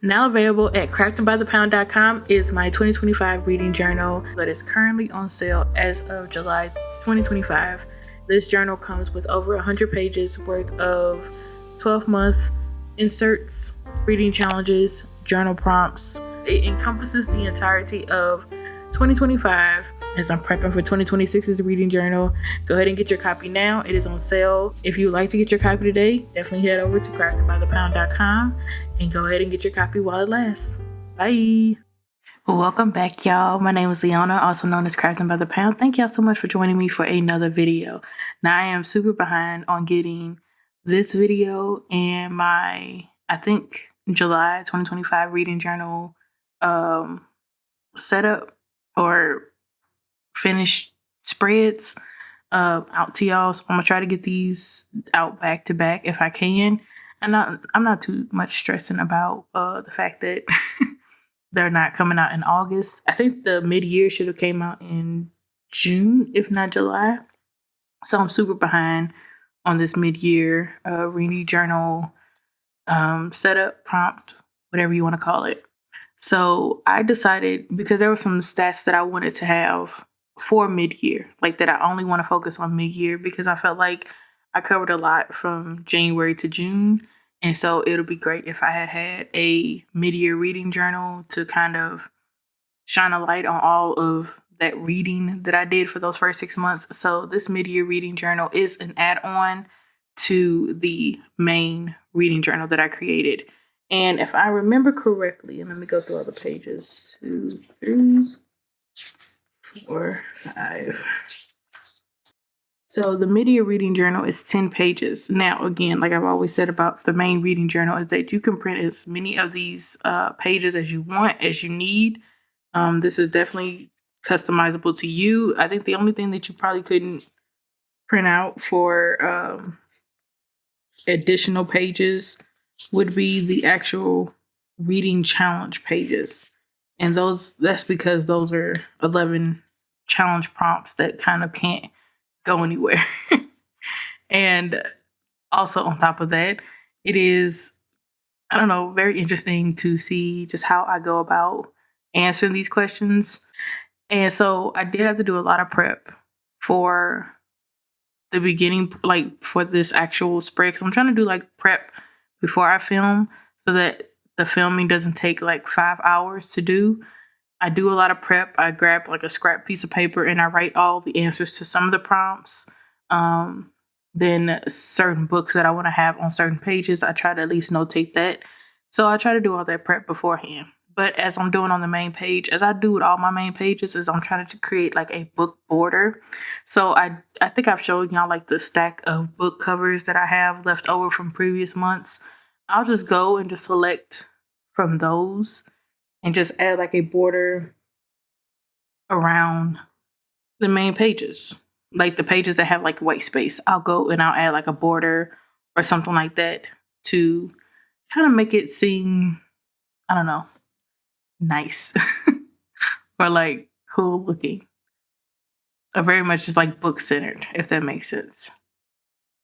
Now available at craftingbythepound.com is my 2025 reading journal that is currently on sale as of July 2025. This journal comes with over 100 pages worth of 12-month inserts, reading challenges, journal prompts. It encompasses the entirety of 2025 as I'm prepping for 2026's reading journal. Go ahead and get your copy now. It is on sale. If you would like to get your copy today, definitely head over to craftingbythepound.com and go ahead and get your copy while it lasts. Bye. Welcome back, y'all. My name is Leona, also known as Crafting by the Pound. Thank y'all so much for joining me for another video. Now, I am super behind on getting this video and my, I think, July 2025 reading journal setup or finished spreads out to y'all. So I'm gonna try to get these out back to back if I can. I'm not too much stressing about the fact that they're not coming out in August. I think the mid-year should have came out in June, if not July. So I'm super behind on this mid-year reading journal setup, prompt, whatever you want to call it. So I decided, because there were some stats that I wanted to have for mid-year, like that I only want to focus on mid-year, because I felt like I covered a lot from January to June. And so it'll be great if I had a mid-year reading journal to kind of shine a light on all of that reading that I did for those first 6 months. So this mid-year reading journal is an add-on to the main reading journal that I created. And if I remember correctly, and let me go through all the pages, 2, 3, 4, 5. So the mid-year reading journal is 10 pages. Now, again, like I've always said about the main reading journal, is that you can print as many of these pages as you want, as you need. This is definitely customizable to you. I think the only thing that you probably couldn't print out for additional pages would be the actual reading challenge pages. And that's because those are 11 challenge prompts that kind of can't go anywhere. And also on top of that, it is, I don't know, very interesting to see just how I go about answering these questions. And so I did have to do a lot of prep for the beginning, like for this actual spread, because I'm trying to do like prep before I film so that the filming doesn't take like 5 hours to do. I do a lot of prep. I grab like a scrap piece of paper and I write all the answers to some of the prompts. Then certain books that I want to have on certain pages, I try to at least notate that. So I try to do all that prep beforehand. But as I'm doing on the main page, as I do with all my main pages, is I'm trying to create like a book border. So I think I've showed y'all like the stack of book covers that I have left over from previous months. I'll just go and just select from those and just add like a border around the main pages. Like the pages that have like white space, I'll go and I'll add like a border or something like that to kind of make it seem, I don't know, nice or like cool looking. Or very much just like book centered, if that makes sense.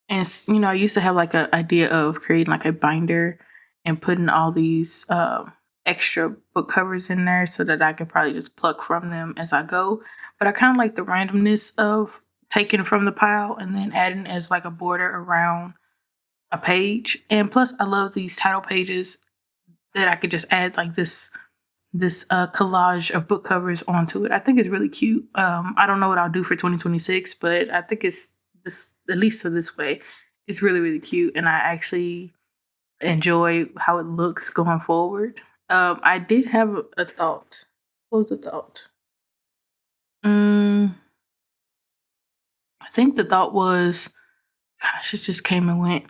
And you know, I used to have like an idea of creating like a binder and putting all these extra book covers in there so that I could probably just pluck from them as I go. But I kind of like the randomness of taking from the pile and then adding as like a border around a page. And plus, I love these title pages that I could just add like this collage of book covers onto it. I think it's really cute. I don't know what I'll do for 2026, but I think it's this, at least for this way, it's really, really cute. And I actually enjoy how it looks going forward. I did have a thought. What was the thought? I think the thought was, gosh, it just came and went.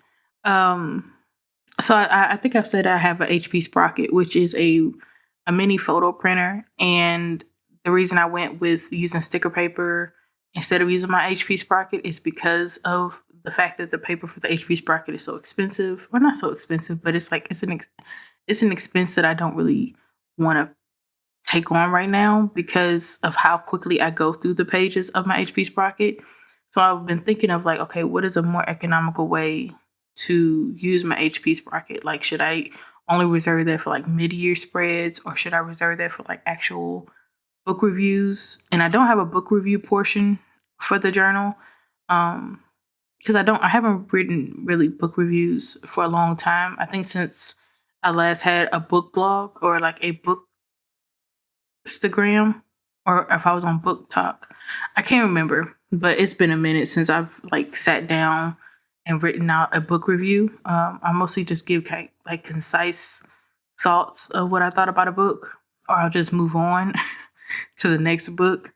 So I think I've said I have a HP Sprocket, which is a mini photo printer. And the reason I went with using sticker paper instead of using my HP Sprocket is because of the fact that the paper for the HP Sprocket is so expensive. Well, not so expensive, but it's like it's an expense that I don't really want to take on right now because of how quickly I go through the pages of my HP Sprocket. So I've been thinking of like, okay, what is a more economical way to use my HP Sprocket? Like, should I only reserve that for like mid-year spreads, or should I reserve that for like actual book reviews? And I don't have a book review portion for the journal. Because I haven't written really book reviews for a long time. I think since I last had a book blog or like a book Instagram, or if I was on Book Talk. I can't remember, but it's been a minute since I've like sat down and written out a book review. I mostly just give like concise thoughts of what I thought about a book, or I'll just move on to the next book.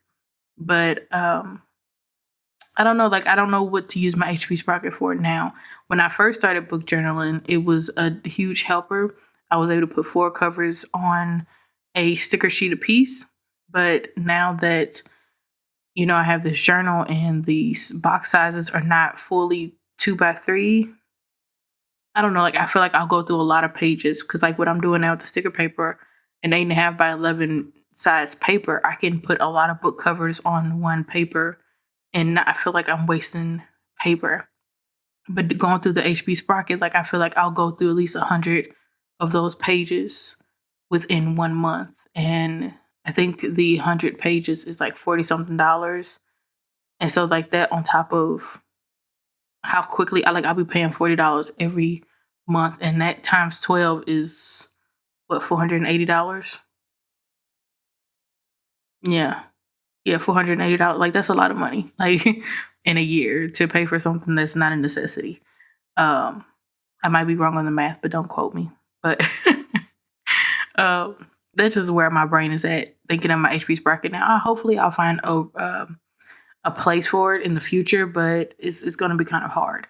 But I don't know, like I don't know what to use my HP Sprocket for now. When I first started book journaling, it was a huge helper. I was able to put 4 covers on a sticker sheet apiece. But now that, I have this journal and these box sizes are not fully 2x3, I don't know, like I feel like I'll go through a lot of pages, because like what I'm doing now with the sticker paper, an 8.5 by 11 size paper, I can put a lot of book covers on one paper and not feel like I'm wasting paper. But going through the HP Sprocket, like I feel like I'll go through at least 100 of those pages within 1 month. And I think the 100 pages is like $40-something. And so like that on top of how quickly I'll be paying $40 every month, and that times 12 is what, $480? Yeah. Yeah, $480. Like that's a lot of money. Like in a year to pay for something that's not a necessity. I might be wrong on the math, but don't quote me. But that's just where my brain is at, thinking of my HP Sprocket now. Hopefully I'll find a place for it in the future, but it's going to be kind of hard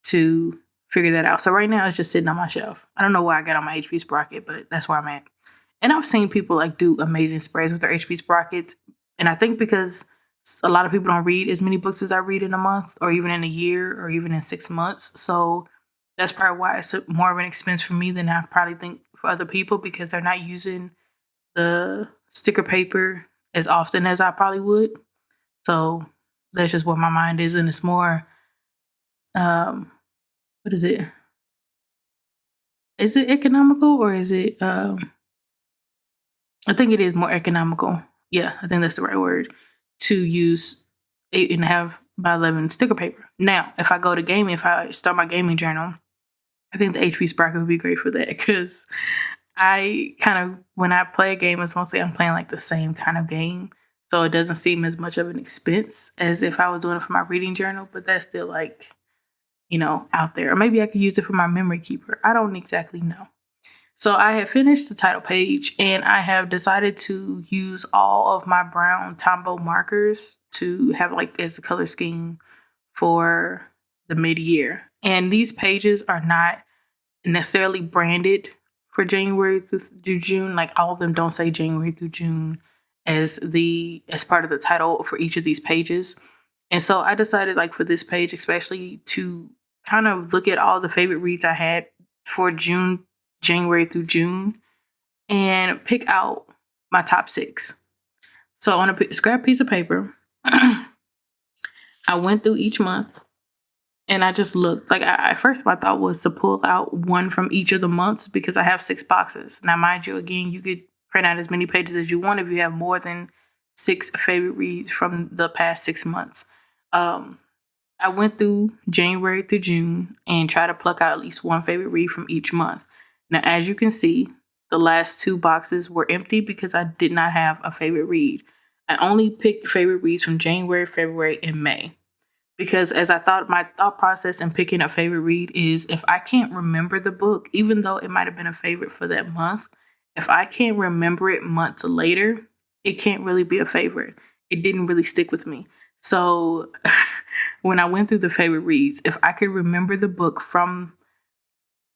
to figure that out. So right now it's just sitting on my shelf. I don't know why I got on my HP Sprocket, but that's where I'm at. And I've seen people like do amazing spreads with their HP Sprockets. And I think because a lot of people don't read as many books as I read in a month, or even in a year, or even in 6 months. So that's probably why it's more of an expense for me than I probably think for other people, because they're not using the sticker paper as often as I probably would. So that's just where my mind is. And it's more, what is it? Is it economical, or is it, I think it is more economical. Yeah, I think that's the right word, to use 8.5 by 11 sticker paper. Now, if I go to gaming, if I start my gaming journal, I think the HP Sprocket would be great for that, because I kind of, when I play a game, it's mostly I'm playing like the same kind of game. So it doesn't seem as much of an expense as if I was doing it for my reading journal, but that's still like, out there. Or maybe I could use it for my memory keeper. I don't exactly know. So I have finished the title page, and I have decided to use all of my brown Tombow markers to have like as the color scheme for the mid-year. And these pages are not necessarily branded for January through June. Like all of them don't say January through June as part of the title for each of these pages. And so I decided, like for this page especially, to kind of look at all the favorite reads I had for January through June, and pick out my top 6. So on a scrap piece of paper, I went through each month, and I just looked. Like at first my thought was to pull out one from each of the months, because I have 6 boxes. Now, mind you, again, you could print out as many pages as you want if you have more than 6 favorite reads from the past 6 months. I went through January through June and tried to pluck out at least one favorite read from each month. Now, as you can see, the last 2 boxes were empty because I did not have a favorite read. I only picked favorite reads from January, February, and May. Because my thought process in picking a favorite read is, if I can't remember the book, even though it might have been a favorite for that month, if I can't remember it months later, it can't really be a favorite. It didn't really stick with me. So when I went through the favorite reads, if I could remember the book from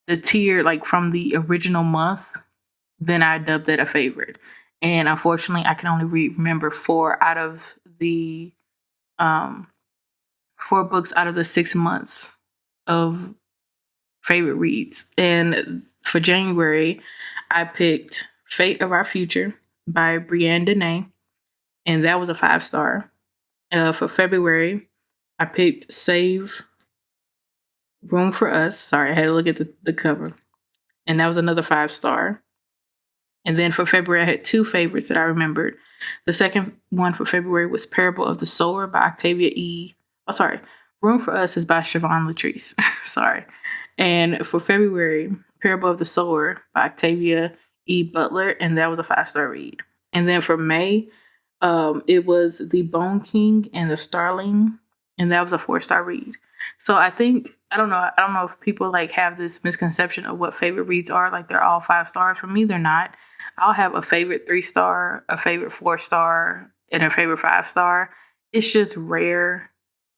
the tier, like from the original month, then I dubbed that a favorite. And unfortunately, I can only remember 4 out of the 4 books out of the 6 months of favorite reads. And for January, I picked Fate of Our Future by Brianne Deney, and that was a 5-star. For February, I picked Save Room for Us. Sorry, I had to look at the cover. and that was another 5-star. And then for February, I had 2 favorites that I remembered. The second one for February was Parable of the Sower by Octavia E. Oh, sorry. Room for Us is by Siobhan Latrice. Sorry. And for February, Parable of the Sower by Octavia E. Butler, and that was a 5-star read. And then for May, it was The Bone King and the Starling, and that was a 4-star read. So I don't know if people like have this misconception of what favorite reads are. Like they're all 5 stars. For me, they're not. I'll have a favorite 3-star, a favorite 4-star, and a favorite 5-star. It's just rare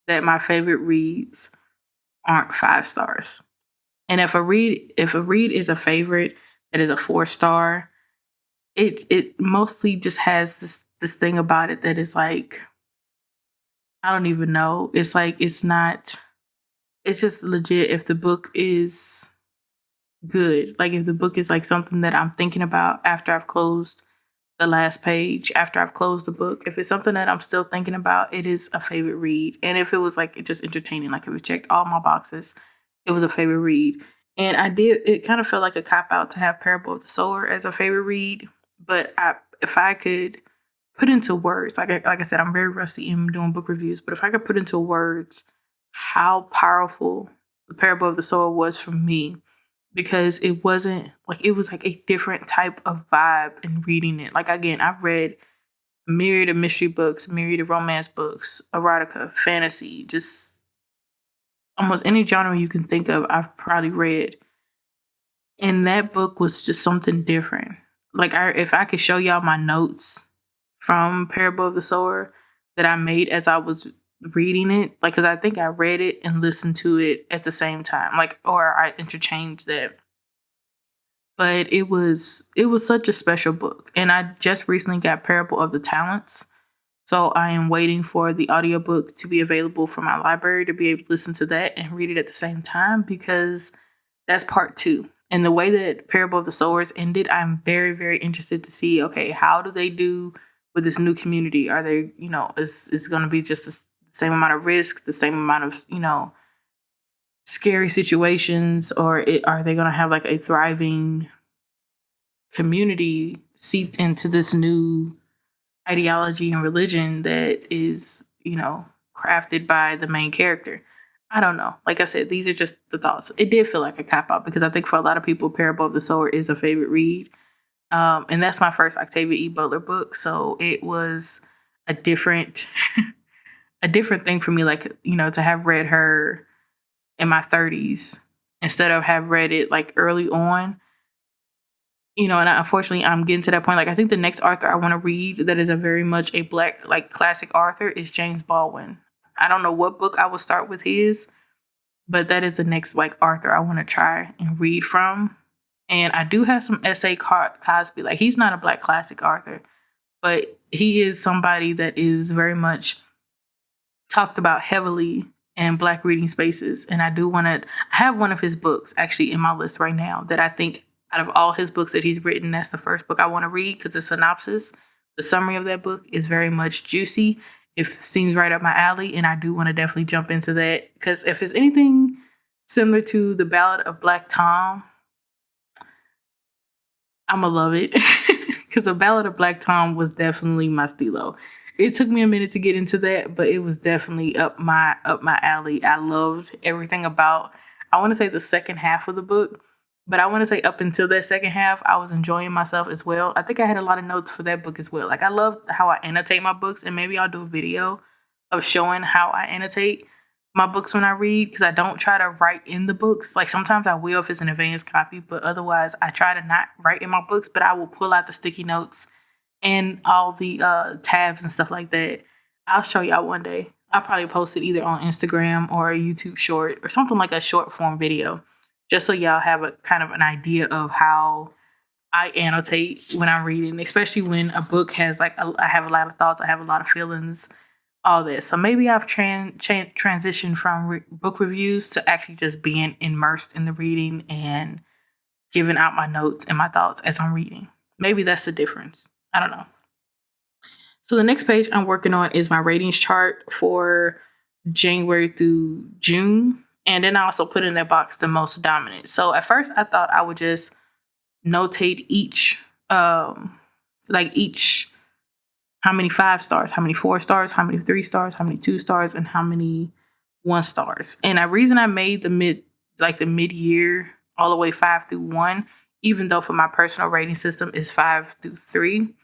that my favorite reads aren't 5 stars. And if a read is a favorite that is a 4-star, it mostly just has this thing about it that is like, I don't even know. It's like it's just legit if the book is good. Like if the book is like something that I'm thinking about after I've closed the last page, after I've closed the book. If it's something that I'm still thinking about, it is a favorite read. And if it was like just entertaining, like if it checked all my boxes, it was a favorite read. And it kind of felt like a cop-out to have Parable of the Sower as a favorite read. But if I could put into words, like I said, I'm very rusty in doing book reviews, but if I could put into words how powerful the Parable of the Sower was for me, because it was like a different type of vibe in reading it. Like, again, I've read a myriad of mystery books, myriad of romance books, erotica, fantasy, just almost any genre you can think of, I've probably read. And that book was just something different. Like, if I could show y'all my notes from Parable of the Sower that I made as I was reading it, like, because I think I read it and listened to it at the same time, like, or I interchanged that. But it was such a special book. And I just recently got Parable of the Talents. So I am waiting for the audiobook to be available for my library to be able to listen to that and read it at the same time, because that's part 2. And the way that Parable of the Sowers ended, I'm very, very interested to see, okay, how do they do with this new community? Are they, is going to be just the same amount of risk, the same amount of, scary situations, or are they going to have like a thriving community seeped into this new ideology and religion that is, crafted by the main character? I don't know. Like I said, these are just the thoughts. It did feel like a cop-out because I think for a lot of people, Parable of the Sower is a favorite read. And that's my first Octavia E. Butler book. So it was a different thing for me, like, to have read her in my 30s instead of have read it like early on. And unfortunately, I'm getting to that point. Like, I think the next author I want to read that is a very much a Black, like, classic author is James Baldwin. I don't know what book I will start with his, but that is the next, like, author I want to try and read from. And I do have some S.A. Cosby. Like, he's not a Black classic author, but he is somebody that is very much talked about heavily in Black reading spaces. And I have one of his books actually in my list right now that I think, out of all his books that he's written, that's the first book I want to read, because the synopsis, the summary of that book is very much juicy. It seems right up my alley, and I do want to definitely jump into that, because if it's anything similar to The Ballad of Black Tom, I'm going to love it, because The Ballad of Black Tom was definitely my stilo. It took me a minute to get into that, but it was definitely up my alley. I loved everything about, I want to say, the second half of the book. But I want to say up until that second half, I was enjoying myself as well. I think I had a lot of notes for that book as well. Like, I love how I annotate my books, and maybe I'll do a video of showing how I annotate my books when I read, because I don't try to write in the books. Like, sometimes I will if it's an advanced copy, but otherwise I try to not write in my books, but I will pull out the sticky notes and all the tabs and stuff like that. I'll show y'all one day. I'll probably post it either on Instagram or a YouTube short or something, like a short form video, just so y'all have a kind of an idea of how I annotate when I'm reading, especially when a book has, like, I have a lot of thoughts, I have a lot of feelings, all this. So maybe I've transitioned from book reviews to actually just being immersed in the reading and giving out my notes and my thoughts as I'm reading. Maybe that's the difference. I don't know. So the next page I'm working on is my ratings chart for January through June. And then I also put in that box the most dominant. So at first I thought I would just notate each, each, how many 5 stars, how many 4 stars, how many 3 stars, how many 2 stars, and how many 1 stars. And the reason I made the mid-year all the way 5 through 1, even though for my personal rating system is 5 through 3,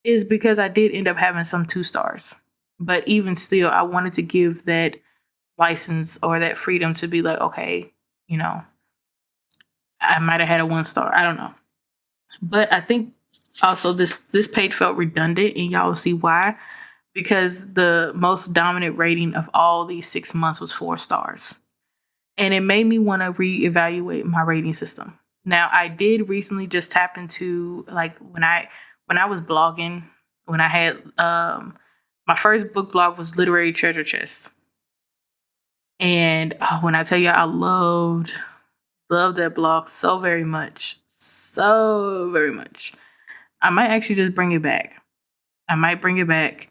is because I did end up having some 2 stars. But even still, I wanted to give that license or that freedom to be like, okay, I might have had a 1 star. I don't know. But I think also this page felt redundant, and y'all will see why. Because the most dominant rating of all these 6 months was 4 stars. And it made me want to reevaluate my rating system. Now, I did recently just tap into, like, when I was blogging, when I had my first book blog was Literary Treasure Chest. And when I tell you, I loved that blog so very much. So very much. I might actually just bring it back. I might bring it back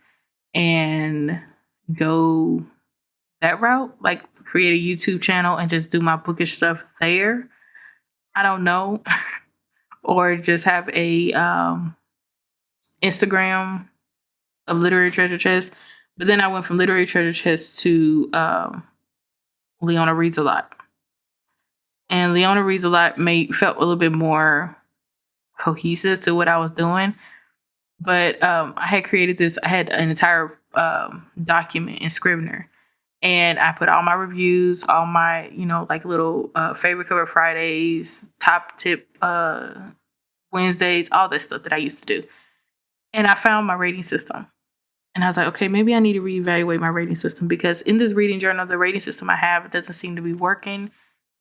and go that route, like create a YouTube channel and just do my bookish stuff there. I don't know. Or just have a Instagram of Literary Treasure Chest. But then I went from Literary Treasure Chest to Leona Reads a Lot. And Leona Reads a Lot felt a little bit more cohesive to what I was doing. But I had created this, I had an entire document in Scrivener. And I put all my reviews, all my, little favorite cover Fridays, top tip Wednesdays, all that stuff that I used to do. And I found my rating system. And I was like, okay, maybe I need to reevaluate my rating system, because in this reading journal, the rating system I have, it doesn't seem to be working.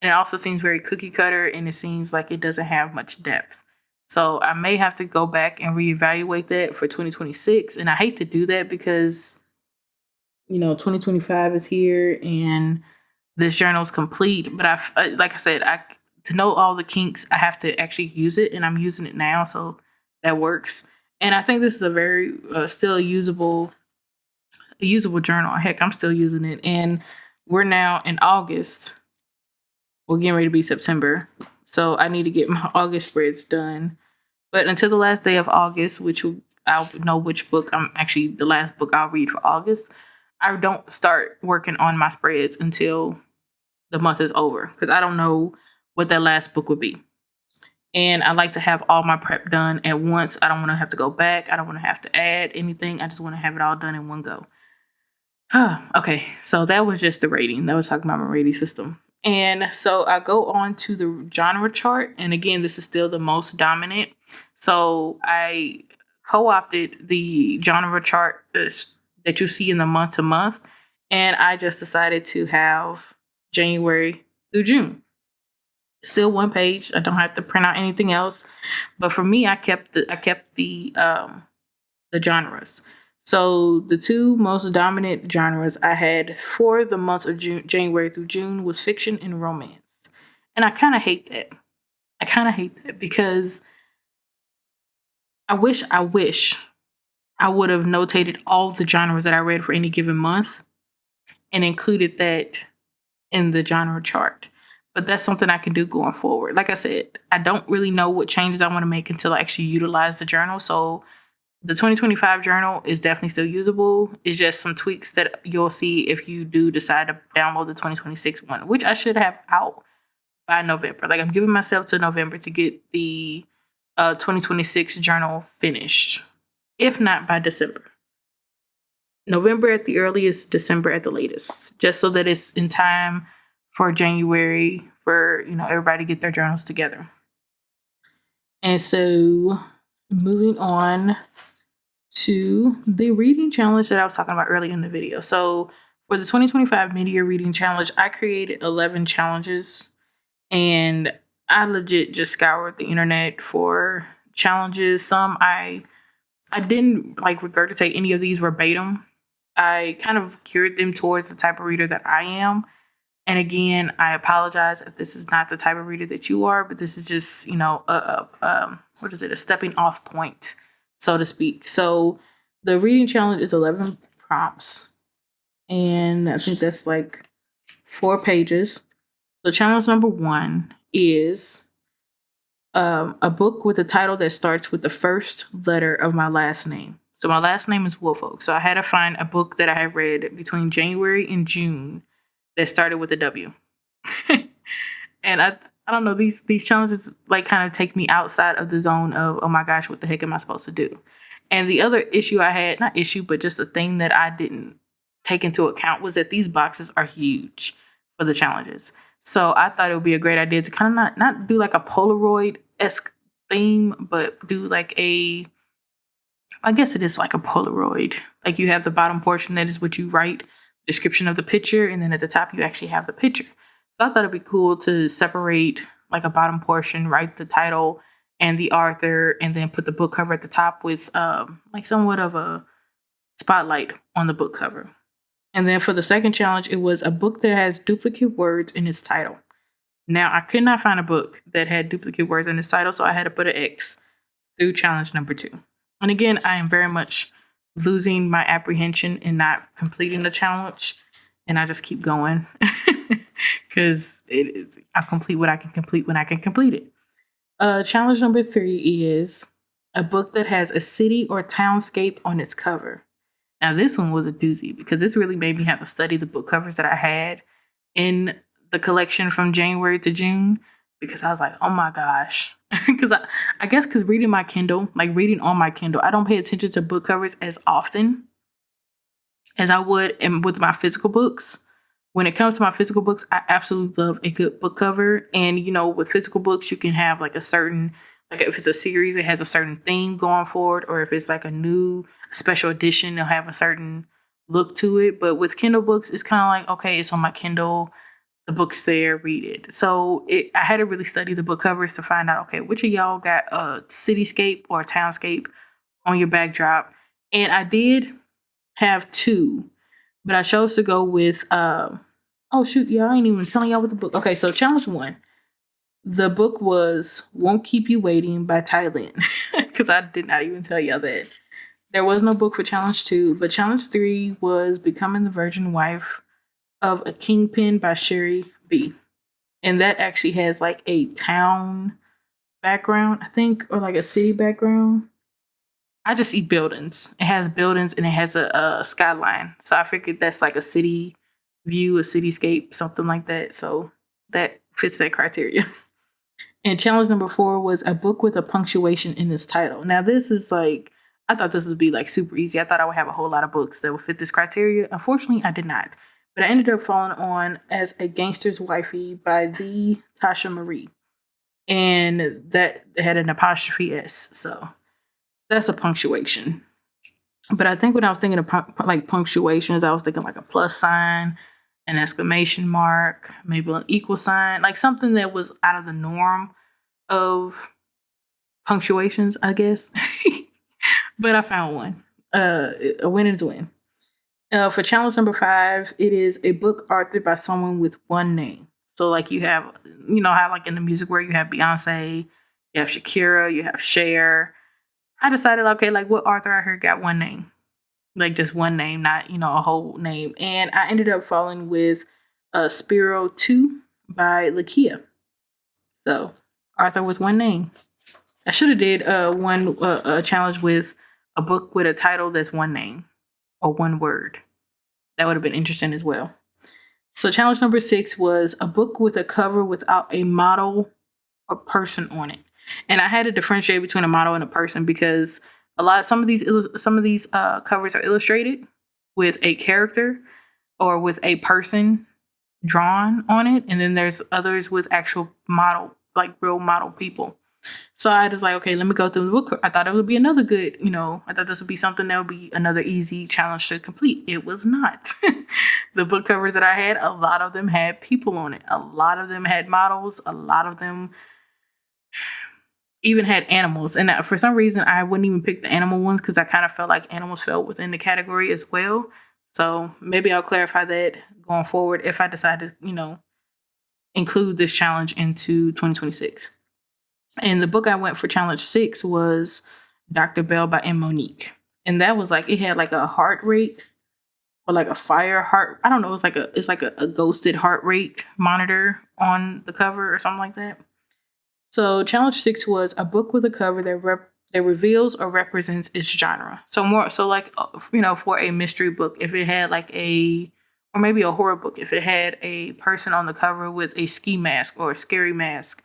And it also seems very cookie cutter, and it seems like it doesn't have much depth. So I may have to go back and reevaluate that for 2026. And I hate to do that because, 2025 is here and this journal is complete. But like I said, to know all the kinks, I have to actually use it, and I'm using it now. So that works. And I think this is a very still a usable journal. Heck, I'm still using it. And we're now in August. We're getting ready to be September. So I need to get my August spreads done. But until the last day of August, which I'll know which book the last book I'll read for August, I don't start working on my spreads until the month is over, because I don't know what that last book would be. And I like to have all my prep done at once. I don't want to have to go back. I don't want to have to add anything. I just want to have it all done in one go. Okay, so that was just the rating. That was talking about my rating system. And so I go on to the genre chart. And again, this is still the most dominant. So I co-opted the genre chart that you see in the month to month. And I just decided to have January through June. Still one page. I don't have to print out anything else. But for me, I kept the genres. So the 2 most dominant genres I had for the months of January through June was fiction and romance. And I kind of hate that. Because I wish I would have notated all the genres that I read for any given month and included that in the genre chart. But that's something I can do going forward. Like I said, I don't really know what changes I want to make until I actually utilize the journal. So the 2025 journal is definitely still usable. It's just some tweaks that you'll see if you do decide to download the 2026 one, which I should have out by November. Like, I'm giving myself to November to get the 2026 journal finished, if not by December. November at the earliest, December at the latest, just so that it's in time for January for, everybody to get their journals together. And so moving on to the reading challenge that I was talking about earlier in the video. So for the 2025 mid-year reading challenge, I created 11 challenges, and I legit just scoured the internet for challenges. Some I didn't regurgitate any of these verbatim. I kind of cured them towards the type of reader that I am. And again, I apologize if this is not the type of reader that you are, but this is just, a stepping off point, so to speak. So the reading challenge is 11 prompts. And I think that's 4 pages. So challenge number 1 is a book with a title that starts with the first letter of my last name. So my last name is Woolfolk. So I had to find a book that I had read between January and June that started with a W. And I don't know, these challenges like kind of take me outside of the zone of, oh my gosh, what the heck am I supposed to do? And the other issue I had, not issue, but just a thing that I didn't take into account was that these boxes are huge for the challenges. So I thought it would be a great idea to kind of not do like a Polaroid-esque theme, but do like I guess it is like a Polaroid. Like you have the bottom portion that is what you write, description of the picture, and then at the top you actually have the picture. So I thought it'd be cool to separate like a bottom portion, write the title and the author, and then put the book cover at the top with like somewhat of a spotlight on the book cover. And then for the second challenge, it was a book that has duplicate words in its title. Now, I could not find a book that had duplicate words in its title, so I had to put an X through challenge number 2. And again, I am very much losing my apprehension in not completing the challenge, and I just keep going because I'll complete what I can complete when I can complete it. Challenge number 3 is a book that has a city or townscape on its cover. Now, this one was a doozy because this really made me have to study the book covers that I had in the collection from January to June, because I was like, oh my gosh. Because I guess because reading on my Kindle, I don't pay attention to book covers as often as I would with my physical books. When it comes to my physical books, I absolutely love a good book cover. And, with physical books, you can have like a certain, like if it's a series, it has a certain theme going forward, or if it's like a new special edition, they'll have a certain look to it. But with Kindle books, it's kind of like, okay, it's on my Kindle, the book's there, read it. So I had to really study the book covers to find out, okay, which of y'all got a cityscape or a townscape on your backdrop. And I did have 2, but I chose to go with, oh shoot, y'all, I ain't even telling y'all what the book. Okay, so challenge 1. The book was Won't Keep You Waiting by Ty Lin, because I did not even tell y'all that. There was no book for challenge 2, but challenge 3 was Becoming the Virgin Wife of a Kingpin by Sherry B. And that actually has like a town background, I think, or like a city background. I just see buildings. It has buildings and it has a skyline. So I figured that's like a city view, a cityscape, something like that. So that fits that criteria. And challenge number 4 was a book with a punctuation in its title. Now this is like, I thought this would be like super easy. I thought I would have a whole lot of books that would fit this criteria. Unfortunately, I did not. But I ended up falling on As a Gangster's Wifey by the Tasha Marie. And that had an apostrophe S. So that's a punctuation. But I think when I was thinking of like punctuations, I was thinking like a plus sign, an exclamation mark, maybe an equal sign, like something that was out of the norm of punctuations, I guess. But I found one. A win is a win. For challenge number 5, it is a book authored by someone with one name. So like you have, how like in the music where you have Beyonce, you have Shakira, you have Cher. I decided, okay, like what author I heard got one name. Like just one name, not, a whole name. And I ended up falling with Spiro 2 by Lakia. So author with one name. I should have did a challenge with a book with a title that's one name or one word. That would have been interesting as well. So challenge number 6 was a book with a cover without a model or person on it. And I had to differentiate between a model and a person because some of these covers are illustrated with a character or with a person drawn on it, and then there's others with actual model, like real model people. So I was like, okay, let me go through the book. I thought it would be another good, I thought this would be something that would be another easy challenge to complete. It was not. The book covers that I had, a lot of them had people on it. A lot of them had models. A lot of them even had animals. And for some reason, I wouldn't even pick the animal ones because I kind of felt like animals fell within the category as well. So maybe I'll clarify that going forward if I decide to, include this challenge into 2026. And the book I went for challenge 6 was Dr. Bell by M. Monique. And that was like, it had like a heart rate or like a fire heart. I don't know. It's like a ghosted heart rate monitor on the cover or something like that. So challenge 6 was a book with a cover that reveals or represents its genre. So more so like for a mystery book, if it had like or maybe a horror book, if it had a person on the cover with a ski mask or a scary mask,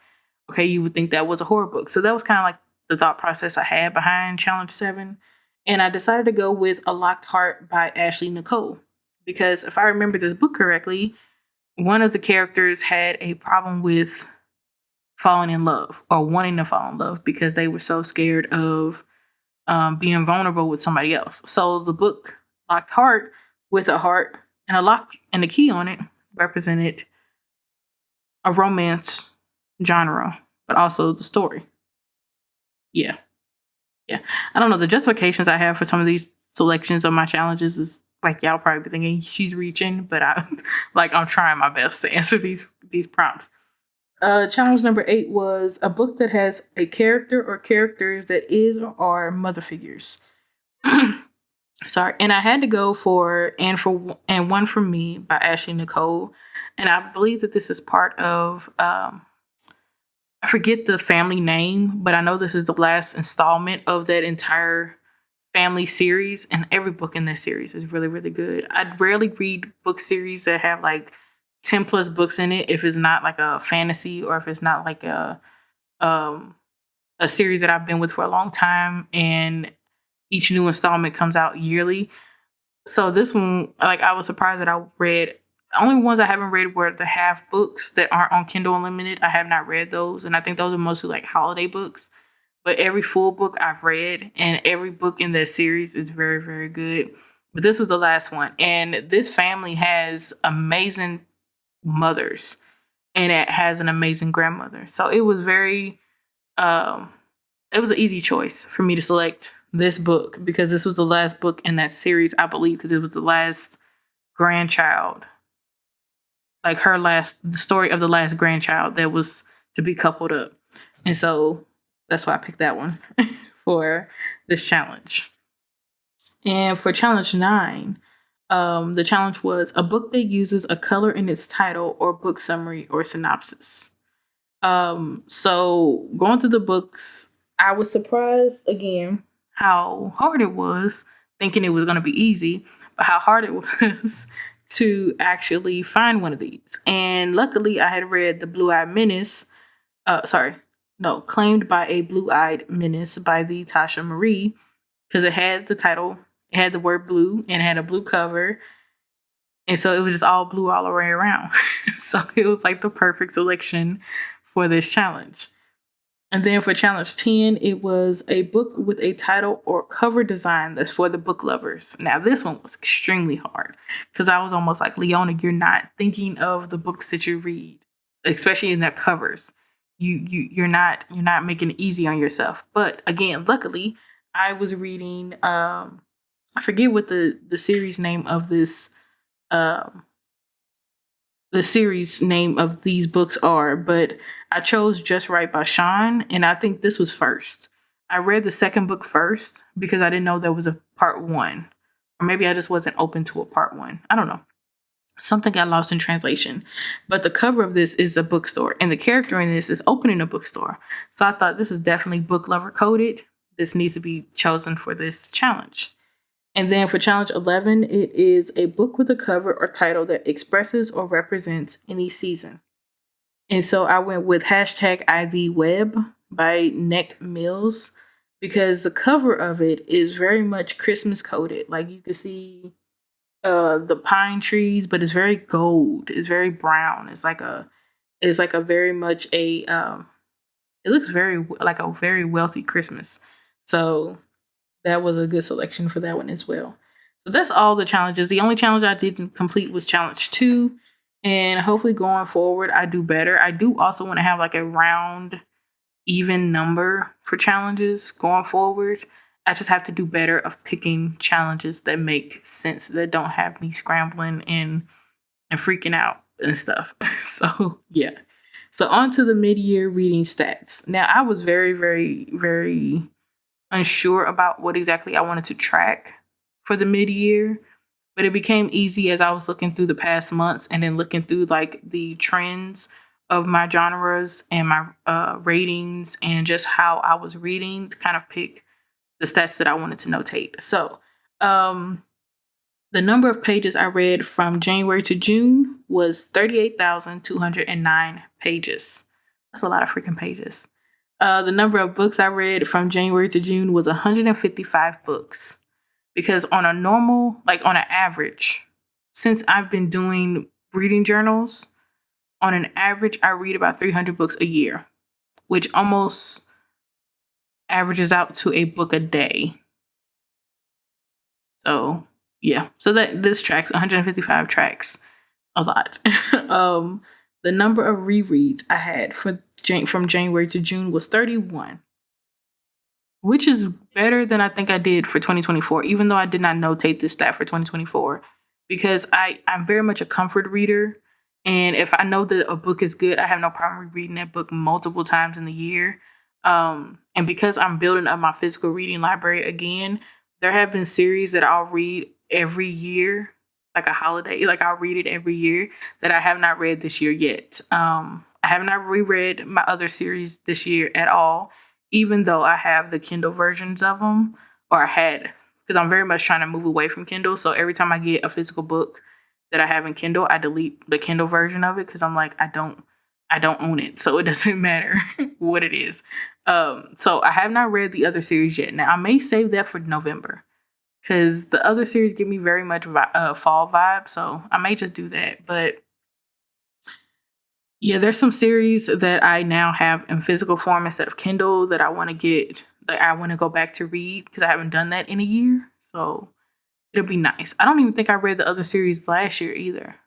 okay, you would think that was a horror book. So that was kind of like the thought process I had behind challenge 7. And I decided to go with A Locked Heart by Ashley Nicole. Because if I remember this book correctly, one of the characters had a problem with falling in love or wanting to fall in love because they were so scared of being vulnerable with somebody else. So the book Locked Heart, with a heart and a lock and a key on it, represented a romance genre, but also the story. Yeah. I don't know. The justifications I have for some of these selections of my challenges is like y'all probably be thinking she's reaching, but I'm trying my best to answer these prompts. Challenge number 8 was a book that has a character or characters that is or are mother figures. Sorry, and I had to go for One for Me by Ashley Nicole, and I believe that this is part of I forget the family name, but I know this is the last installment of that entire family series, and every book in that series is really, really good. I rarely read book series that have like 10 plus books in it if it's not like a fantasy or if it's not like a series that I've been with for a long time and each new installment comes out yearly. So this one, like, I was surprised that I read. The only ones I haven't read were the half books that aren't on Kindle Unlimited. I have not read those, and I think those are mostly like holiday books. But every full book I've read, and every book in that series is very, very good. But this was the last one, and this family has amazing mothers, and it has an amazing grandmother. So it was it was an easy choice for me to select this book because this was the last book in that series, I believe, because it was the last grandchild. Like the story of the last grandchild that was to be coupled up. And so that's why I picked that one for this challenge. And for challenge 9, the challenge was a book that uses a color in its title or book summary or synopsis. So going through the books, I was surprised again how hard it was, thinking it was going to be easy, but how hard it was to actually find one of these. And luckily I had read The Blue-Eyed Menace, Claimed by a Blue-Eyed Menace by the Tasha Marie, because it had the title, it had the word blue, and it had a blue cover. And so it was just all blue all the way around. So it was like the perfect selection for this challenge. And then for challenge 10, it was a book with a title or cover design that's for the book lovers. Now, this one was extremely hard because I was almost like, Leona, you're not thinking of the books that you read, especially in their covers. You're not making it easy on yourself. But again, luckily, I was reading, I forget what the series name of this, the series name of these books are, but I chose Just Right by Sean, and I think this was first. I read the second book first because I didn't know there was a part 1. Or maybe I just wasn't open to a part 1. I don't know. Something got lost in translation. But the cover of this is a bookstore, and the character in this is opening a bookstore. So I thought this is definitely book lover coded. This needs to be chosen for this challenge. And then for challenge 11, it is a book with a cover or title that expresses or represents any season. And so I went with #IVWeb by Neck Mills because the cover of it is very much Christmas coded. Like you can see the pine trees, but it's very gold. It's very brown. It's like a very much it looks very like a very wealthy Christmas. So that was a good selection for that one as well. So that's all the challenges. The only challenge I didn't complete was challenge 2. And hopefully going forward, I do better. I do also want to have like a round, even number for challenges going forward. I just have to do better of picking challenges that make sense, that don't have me scrambling and freaking out and stuff. So, yeah. So on to the mid-year reading stats. Now, I was very, very, very unsure about what exactly I wanted to track for the mid-year. But it became easy as I was looking through the past months and then looking through like the trends of my genres and my ratings and just how I was reading to kind of pick the stats that I wanted to notate. So, the number of pages I read from January to June was 38,209 pages. That's a lot of freaking pages. The number of books I read from January to June was 155 books. Because on a normal, like on an average, since I've been doing reading journals, on an average, I read about 300 books a year, which almost averages out to a book a day. So yeah, so that this tracks 155 tracks a lot. The number of rereads I had from January to June was 31, which is better than I think I did for 2024, even though I did not notate this stat for 2024, because I'm very much a comfort reader. And if I know that a book is good, I have no problem reading that book multiple times in the year. And because I'm building up my physical reading library again, there have been series that I'll read every year, like a holiday, like I'll read it every year that I have not read this year yet. I have not reread my other series this year at all, even though I have the Kindle versions of them, or I had, because I'm very much trying to move away from Kindle. So every time I get a physical book that I have in Kindle, I delete the Kindle version of it because I'm like, I don't own it, so it doesn't matter what it is. So I have not read the other series yet. Now I may save that for November because the other series give me very much fall vibe, so I may just do that. But yeah, there's some series that I now have in physical form instead of Kindle that I want to get, that I want to go back to read because I haven't done that in a year. So it'll be nice. I don't even think I read the other series last year either.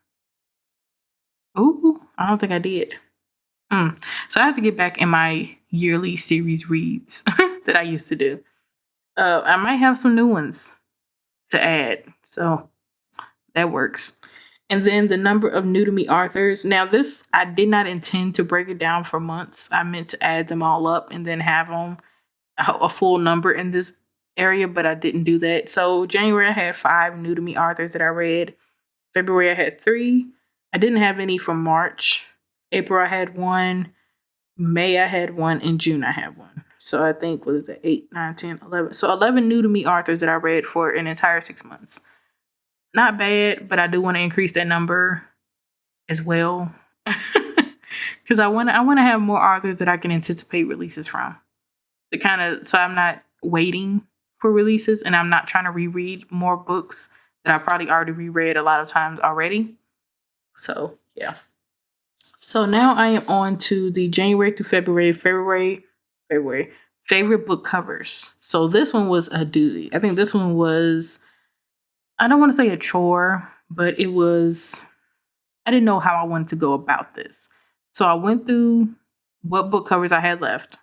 Ooh, I don't think I did. So I have to get back in my yearly series reads that I used to do. I might have some new ones to add, so that works. And then the number of new to me authors. Now, this, I did not intend to break it down for months. I meant to add them all up and then have them a full number in this area, but I didn't do that. So January, I had 5 new to me authors that I read. February, I had 3. I didn't have any for March. April, I had 1. May, I had 1. In June, I had 1. So I think, what is it, 8, 9, 10, 11. So 11 new to me authors that I read for an entire 6 months. Not bad, but I do want to increase that number as well. Because I want to have more authors that I can anticipate releases from. To kind of, so I'm not waiting for releases and I'm not trying to reread more books that I probably already reread a lot of times already. So yeah. So now I am on to the January to February favorite book covers. So this one was a doozy. I think this one was, I don't want to say a chore, but it was, I didn't know how I wanted to go about this. So I went through what book covers I had left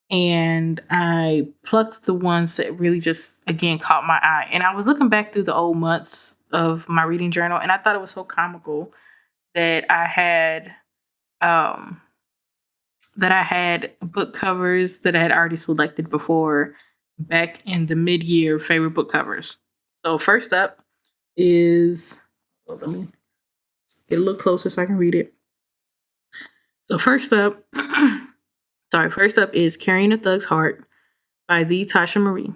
and I plucked the ones that really just, again, caught my eye. And I was looking back through the old months of my reading journal and I thought it was so comical that I had book covers that I had already selected before back in the mid-year favorite book covers. So first up is, let me get a little closer so I can read it. So first up is Carrying a Thug's Heart by the Tasha Marie.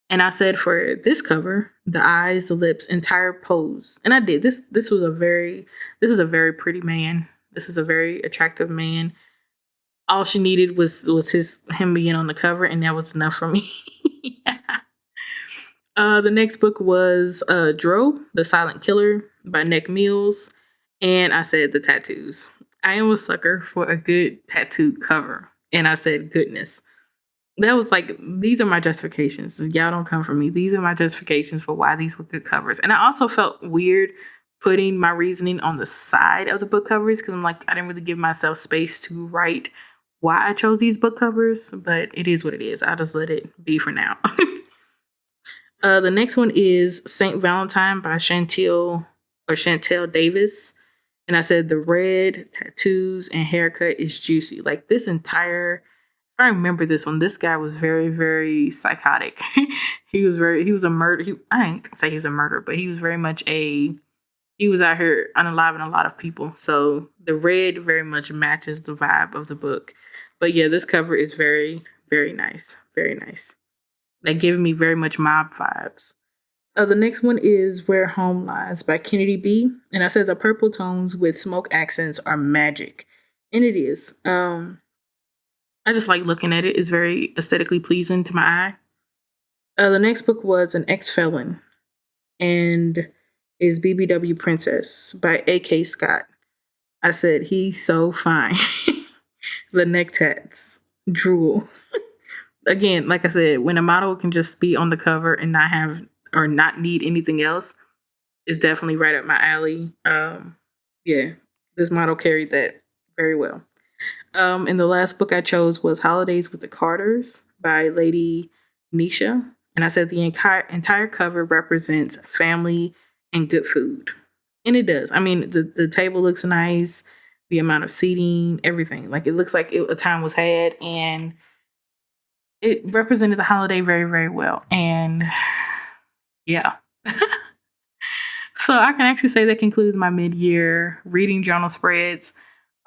And I said for this cover, the eyes, the lips, entire pose. And I did. This is a very pretty man. This is a very attractive man. All she needed was him being on the cover, and that was enough for me. The next book was Dro, The Silent Killer by Nick Mills. And I said the tattoos. I am a sucker for a good tattooed cover. And I said goodness. That was like, these are my justifications. Y'all don't come for me. These are my justifications for why these were good covers. And I also felt weird putting my reasoning on the side of the book covers because I'm like, I didn't really give myself space to write why I chose these book covers, but it is what it is. I'll just let it be for now. The next one is Saint Valentine by Chantel Davis. And I said the red tattoos and haircut is juicy. Like this entire, if I remember this one. This guy was very, very psychotic. He was a murder. I ain't gonna say he was a murderer, but he was very much he was out here unaliving a lot of people. So the red very much matches the vibe of the book. But yeah, this cover is very, very nice. Very nice. That giving me very much mob vibes. The next one is Where Home Lies by Kennedy B. And I said the purple tones with smoke accents are magic. And it is. I just like looking at it. It's very aesthetically pleasing to my eye. The next book was An Ex-Felon and is BBW Princess by A.K. Scott. I said, he's so fine. The neck tats. Drool. Again, like I said, when a model can just be on the cover and not have or not need anything else, it's definitely right up my alley. Yeah, this model carried that very well. And the last book I chose was Holidays with the Carters by Lady Nisha. And I said the entire cover represents family and good food. And it does. I mean, the table looks nice, the amount of seating, everything. Like, it looks like a time was had, and it represented the holiday very, very well. And yeah. So I can actually say that concludes my mid-year reading journal spreads.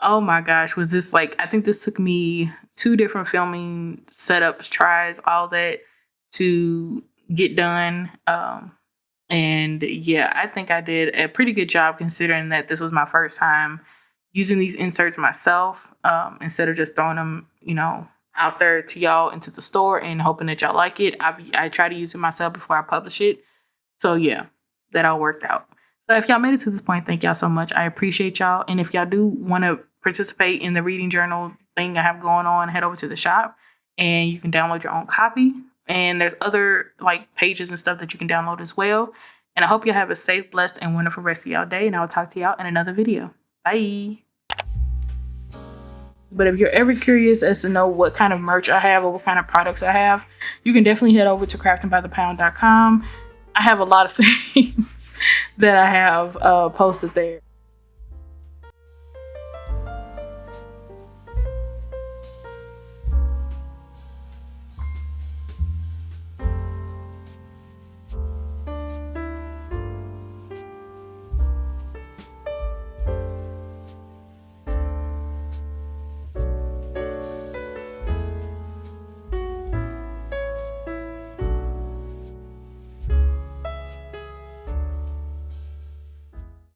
Oh my gosh, was this like, I think this took me 2 different filming setups, tries, all that to get done. And yeah, I think I did a pretty good job considering that this was my first time using these inserts myself, instead of just throwing them, out there to y'all into the store and hoping that y'all like it. I try to use it myself before I publish it. So yeah, that all worked out. So if y'all made it to this point, thank y'all so much. I appreciate y'all. And if y'all do want to participate in the reading journal thing I have going on, head over to the shop and you can download your own copy. And there's other pages and stuff that you can download as well. And I hope y'all have a safe, blessed, and wonderful rest of y'all day. And I'll talk to y'all in another video. Bye. But if you're ever curious as to know what kind of merch I have or what kind of products I have, you can definitely head over to craftingbythepound.com. I have a lot of things that I have posted there.